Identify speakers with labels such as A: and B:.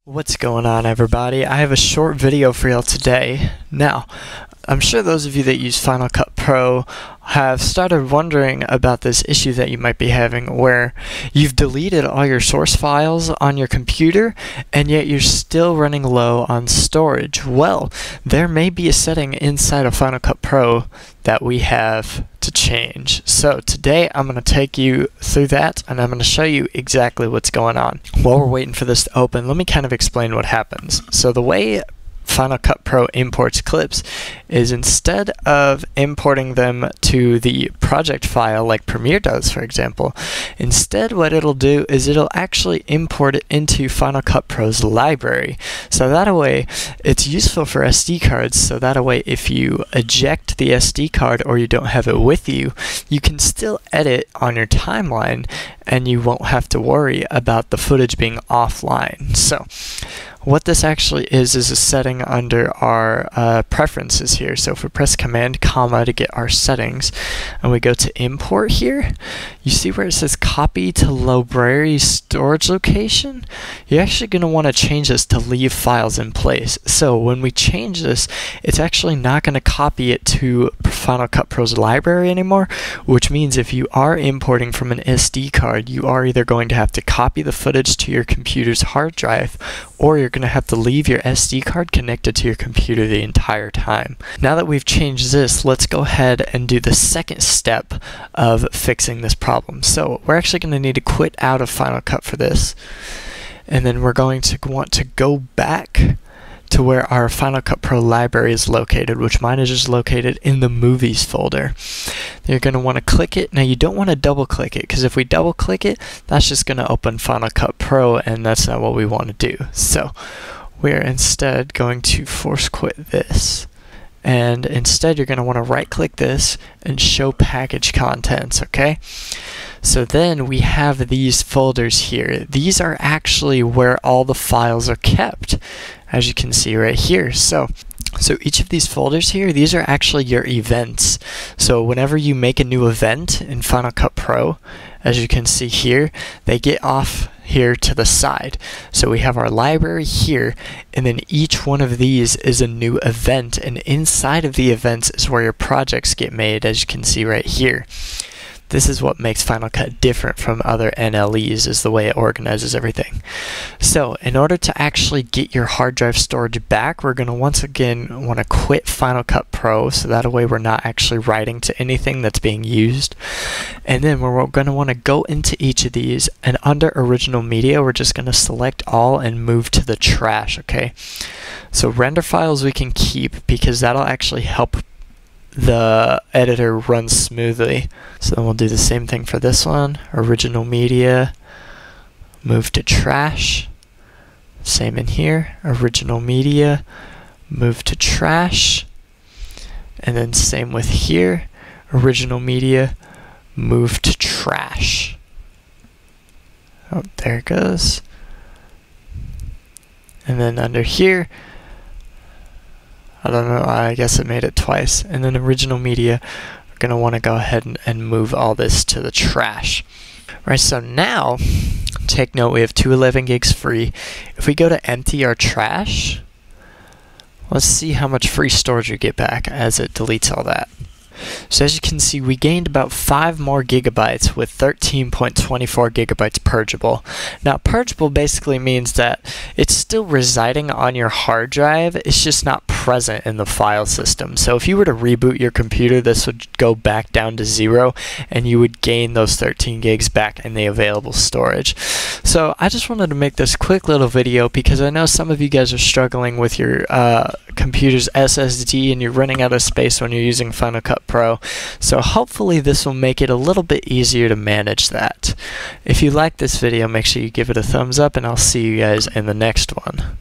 A: What's going on, everybody? I have a short video for y'all today. Now, I'm sure those of you that use Final Cut Pro have started wondering about this issue that you might be having where you've deleted all your source files on your computer and yet you're still running low on storage. Well, there may be a setting inside of Final Cut Pro that we have to change. So today I'm going to take you through that and I'm going to show you exactly what's going on. While we're waiting for this to open, let me kind of explain what happens. So the way Final Cut Pro imports clips is instead of importing them to the project file like Premiere does, for example, instead what it'll do is it'll actually import it into Final Cut Pro's library. So that way it's useful for SD cards, so that way if you eject the SD card or you don't have it with you, you can still edit on your timeline and you won't have to worry about the footage being offline. So what this actually is a setting under our preferences here. So if we press Command comma to get our settings and we go to import here, you see where it says copy to library storage location? You're actually going to want to change this to leave files in place. So when we change this, it's actually not going to copy it to Final Cut Pro's library anymore, which means if you are importing from an SD card, you are either going to have to copy the footage to your computer's hard drive or you're going to have to leave your SD card connected to your computer the entire time. Now that we've changed this, let's go ahead and do the second step of fixing this problem. So we're actually going to need to quit out of Final Cut for this, and then we're going to want to go back to where our Final Cut Pro library is located, which mine is just located in the Movies folder. You're going to want to click it. Now you don't want to double click it, because if we double click it, that's just going to open Final Cut Pro and that's not what we want to do. So we're instead going to force quit this. And instead you're going to want to right click this and show package contents, okay? So then we have these folders here. These are actually where all the files are kept, as you can see right here. So each of these folders here, these are actually your events. So whenever you make a new event in Final Cut Pro, as you can see here, they get off here to the side. So we have our library here, and then each one of these is a new event, and inside of the events is where your projects get made, as you can see right here. This is what makes Final Cut different from other NLEs, is the way it organizes everything. So in order to actually get your hard drive storage back, we're going to once again want to quit Final Cut Pro, so that way we're not actually writing to anything that's being used. And then we're going to want to go into each of these, and under Original Media, we're just going to select all and move to the trash, okay? So render files we can keep, because that'll actually help the editor runs smoothly. So then we'll do the same thing for this one. Original Media, move to trash. Same in here. Original Media, move to trash. And then same with here. Original Media, move to trash. Oh, there it goes. And then under here, I don't know, I guess it made it twice. And then Original Media, we're going to want to go ahead and move all this to the trash. Right, so now, take note, we have 211 gigs free. If we go to empty our trash, let's see how much free storage we get back as it deletes all that. So as you can see, we gained about 5 more gigabytes with 13.24 gigabytes purgeable. Now, purgeable basically means that it's still residing on your hard drive, it's just not present in the file system. So if you were to reboot your computer, this would go back down to 0 and you would gain those 13 gigs back in the available storage. So I just wanted to make this quick little video because I know some of you guys are struggling with your computer's SSD and you're running out of space when you're using Final Cut Pro. So hopefully this will make it a little bit easier to manage that. If you like this video, make sure you give it a thumbs up and I'll see you guys in the next one.